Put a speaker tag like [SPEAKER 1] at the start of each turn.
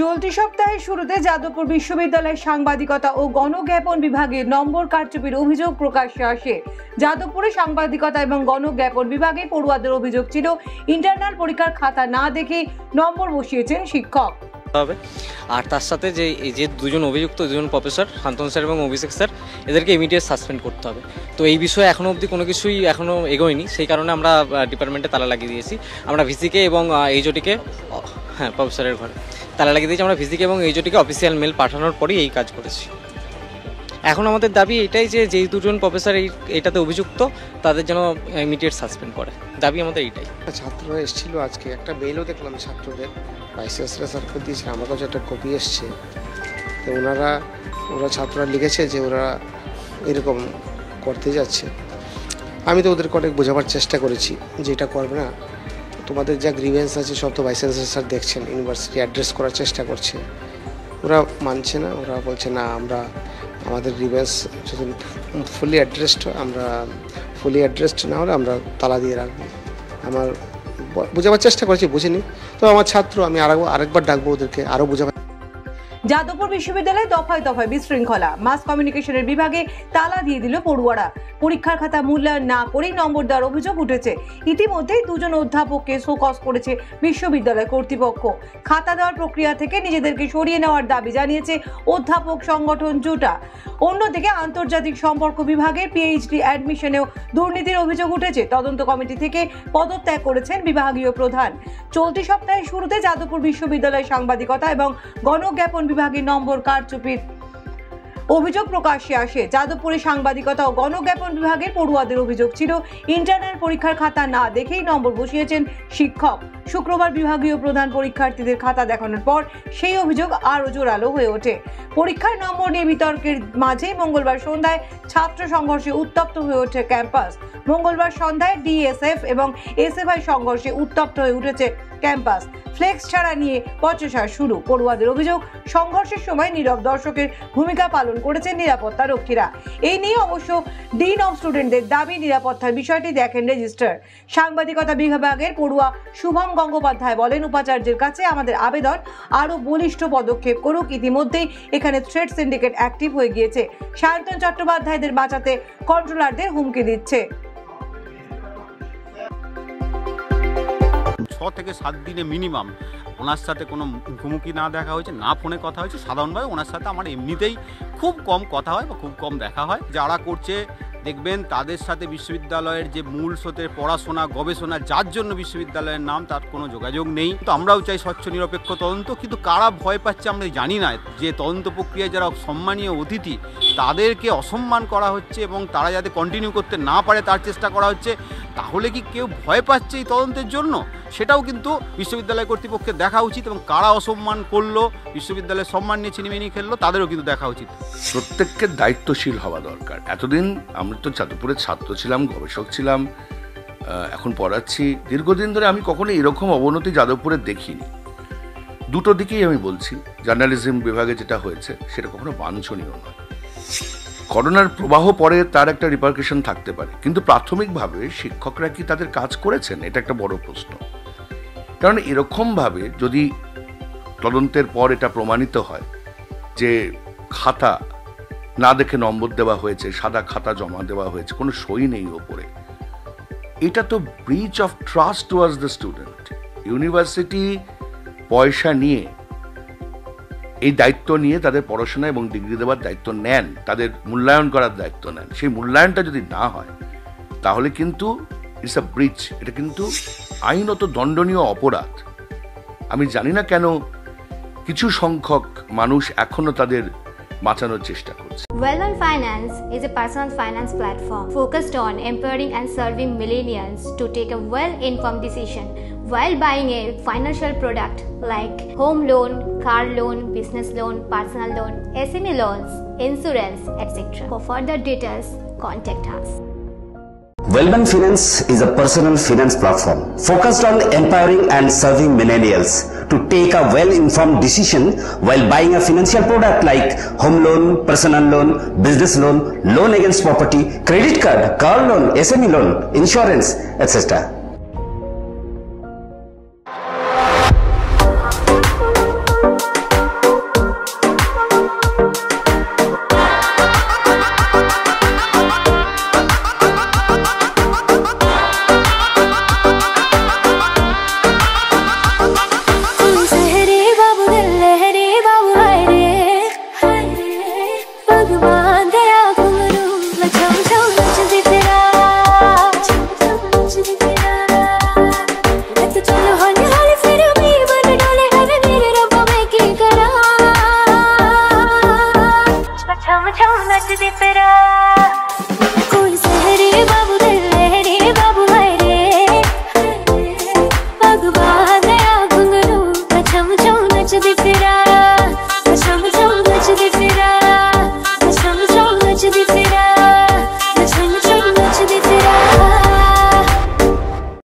[SPEAKER 1] চলতি সপ্তাহের শুরুতে যাদবপুর বিশ্ববিদ্যালয়ের সাংবাদিকতা ও গণজ্ঞাপন বিভাগে নম্বর কারচুপির অভিযোগ প্রকাশ্যে আসে। যাদবপুরে সাংবাদিকতা এবং গণজ্ঞাপন বিভাগে পড়ুয়াদের অভিযোগ ছিল ইন্টারনাল পরীক্ষার খাতা না দেখে নম্বর বসিয়েছেন শিক্ষক।
[SPEAKER 2] আর তার সাথে যে দুজন অভিযুক্ত, দুজন প্রফেসর শান্তনু স্যার এবং অভিষেক স্যার, এদেরকে ইমিডিয়েট সাসপেন্ড করতে হবে। তো এই বিষয়ে এখনো অবধি কোনো কিছুই এখনো এগোয়নি, সেই কারণে আমরা ডিপার্টমেন্টে তালা লাগিয়ে দিয়েছি। আমরা ভিসিকে এবং এইচওডিকে, হ্যাঁ প্রফেসরের ঘরে তালা লাগিয়ে দিয়েছি। আমরা ভিসিকে এবং এইচওডিকে অফিসিয়াল মেল পাঠানোর পরেই এই কাজ করেছি। এখন আমাদের দাবি এটাই যে যেই দুজন প্রফেসর এইটাতে অভিযুক্ত তাদের যেন ইমিডিয়েট সাসপেন্ড করে, দাবি আমাদের এইটাই।
[SPEAKER 3] ছাত্ররা এসেছিল আজকে, একটা মেইলও দেখলাম ছাত্রদের, ভাইস চ্যান্সেলর স্যারকে দিয়েছে, আমার কাছে একটা কপি এসছে। তো ওরা ছাত্ররা লিখেছে যে ওরা এরকম করতে যাচ্ছে। আমি তো ওদেরকে অনেক বোঝাবার চেষ্টা করেছি যে এটা করবে না, তোমাদের যা গ্রিভেন্স আছে সব তো ভাইস চ্যান্সেলর স্যার দেখছেন, ইউনিভার্সিটি অ্যাড্রেস করার চেষ্টা করছে। ওরা মানছে না, ওরা বলছে না আমাদের গ্রিভেন্স যদি ফুলি অ্যাড্রেসড না হলে আমরা তালা দিয়ে রাখবো। আমার বোঝাবার চেষ্টা করেছি, বুঝিনি। তো আমার ছাত্র, আমি আরেকবার ডাকবো ওদেরকে, আরও বোঝাবার।
[SPEAKER 1] যাদবপুর বিশ্ববিদ্যালয়ে দফায় দফায় বিশৃঙ্খলা, মাস কমিউনিকেশনের বিভাগে তালা দিয়ে দিল পড়ুয়ারা। পরীক্ষার খাতা মূল্যায়ন না করেই নম্বর দেওয়ার অভিযোগ উঠেছে। ইতিমধ্যেই দুজন অধ্যাপককে শোকজ করেছে বিশ্ববিদ্যালয় কর্তৃপক্ষ। খাতা দেওয়ার প্রক্রিয়া থেকে নিজেদেরকে সরিয়ে নেওয়ার দাবি জানিয়েছে অধ্যাপক সংগঠন জুটা। অন্যদিকে আন্তর্জাতিক সম্পর্ক বিভাগের পিএইচডি অ্যাডমিশনেও দুর্নীতির অভিযোগ উঠেছে। তদন্ত কমিটি থেকে পদত্যাগ করেছেন বিভাগীয় প্রধান। চলতি সপ্তাহের শুরুতে যাদবপুর বিশ্ববিদ্যালয়ের সাংবাদিকতা এবং গণজ্ঞাপন বিভাগের নম্বর কারচুপির অভিযোগ প্রকাশ্যে আসে। যাদবপুরে সাংবাদিকতা ও গণজ্ঞাপন বিভাগের পড়ুয়াদের অভিযোগ ছিল ইন্টারনাল পরীক্ষার খাতা না দেখেই নম্বর বসিয়েছেন শিক্ষক। শুক্রবার বিভাগীয় প্রধান পরীক্ষার্থীদের খাতা দেখানোর পর সেই অভিযোগ আরও জোরালো হয়ে ওঠে। পরীক্ষার নম্বর নিয়ে বিতর্কের মাঝেই মঙ্গলবার সন্ধ্যায় ছাত্র সংঘর্ষে উত্তপ্ত হয়ে ওঠে ক্যাম্পাস। মঙ্গলবার সন্ধ্যায় ডিএসএফ এবং এসএফআই সংঘর্ষে উত্তপ্ত হয়ে উঠেছে ক্যাম্পাস। ফ্লেক্স ছাড়া নিয়ে বচসা শুরু। পড়ুয়াদের অভিযোগ, সংঘর্ষের সময় নীরব দর্শকের ভূমিকা পালন করেছেন নিরাপত্তা রক্ষীরা। এই নিয়ে অবশ্য ডিন অফ স্টুডেন্টদের দাবি, নিরাপত্তার বিষয়টি দেখেন রেজিস্ট্রার। সাংবাদিকতা বিভাগের পড়ুয়া শুভম গঙ্গোপাধ্যায় বলেন, উপাচার্যের কাছে আমাদের আবেদন আরও বলিষ্ঠ পদক্ষেপ করুক। ইতিমধ্যেই এখানে থ্রেড সিন্ডিকেট অ্যাক্টিভ হয়ে গিয়েছে। সায়ন্তন চট্টোপাধ্যায়দের বাঁচাতে কন্ট্রোলারদের হুমকি দিচ্ছে।
[SPEAKER 4] 6 থেকে 7 দিনে মিনিমাম ওনার সাথে কোনো মুখোমুখি না দেখা হয়েছে, না ফোনে কথা হয়েছে। সাধারণভাবে ওনার সাথে আমার এমনিতেই খুব কম কথা হয় বা খুব কম দেখা হয়। যারা করছে দেখবেন তাদের সাথে বিশ্ববিদ্যালয়ের যে মূল স্রোতের পড়াশোনা, গবেষণা, যার জন্য বিশ্ববিদ্যালয়ের নাম, তার কোনো যোগাযোগ নেই। তো আমরাও চাই স্বচ্ছ নিরপেক্ষ তদন্ত, কিন্তু কারা ভয় পাচ্ছে আমরা জানি না। যে তদন্ত প্রক্রিয়ায় যারা সম্মানীয় অতিথি তাদেরকে অসম্মান করা হচ্ছে এবং তারা যাতে কন্টিনিউ করতে না পারে তার চেষ্টা করা হচ্ছে। তাহলে কি কেউ ভয় পাচ্ছে এই তদন্তের জন্য? সেটাও কিন্তু বিশ্ববিদ্যালয় কর্তৃপক্ষের দেখা উচিত, এবং কারা অসম্মান করলো, বিশ্ববিদ্যালয়ের সম্মান নিয়ে ছিনিমিনি খেললো, তাদেরও কিন্তু দেখা উচিত।
[SPEAKER 5] প্রত্যেককে দায়িত্বশীল হওয়া দরকার। এতদিন আমরা তো যাদবপুরের ছাত্র ছিলাম, গবেষক ছিলাম, এখন পড়াচ্ছি। দীর্ঘদিন ধরে আমি কখনো এরকম অবনতি যাদবপুরে দেখিনি। দুটো দিকেই আমি বলছি, জার্নালিজম বিভাগে যেটা হয়েছে সেটা কখনো বাঞ্ছনীয় নয়। করোনার প্রবাহ পরে তার একটা রিপারকেশন থাকতে পারে, কিন্তু প্রাথমিকভাবে শিক্ষকরা কি তাদের কাজ করেছেন, এটা একটা বড় প্রশ্ন। কারণ এরকমভাবে যদি তদন্তের পর এটা প্রমাণিত হয় যে খাতা না দেখে নম্বর দেওয়া হয়েছে, সাদা খাতা জমা দেওয়া হয়েছে, কোনো সই নেই ওপরে, এটা তো breach of trust towards the student. University পয়সা নিয়ে, এই দায়িত্ব নিয়ে তাদের পড়াশোনা এবং ডিগ্রি দেওয়ার দায়িত্ব নেন, তাদের মূল্যায়ন করার দায়িত্ব নেন। সেই মূল্যায়নটা যদি না হয় তাহলে কিন্তু ইটস আ ব্রিচ, এটা কিন্তু আইনত দণ্ডনীয় অপরাধ। আমি জানি না কেন কিছু সংখ্যক মানুষ এখনো তাদের বাঁচানোর চেষ্টা করছে।
[SPEAKER 6] Well-Known Finance is a personal finance platform focused on empowering and serving millennials to take a well-informed decision while buying a financial product like home loan, car loan, business loan, personal loan, SME loans, insurance, etc. For further details, contact us.
[SPEAKER 7] Well-Known Finance is a personal finance platform focused on empowering and serving millennials to take a well-informed decision while buying a financial product like home loan, personal loan, business loan, loan against property, credit card, car loan, SME loan, insurance, etc.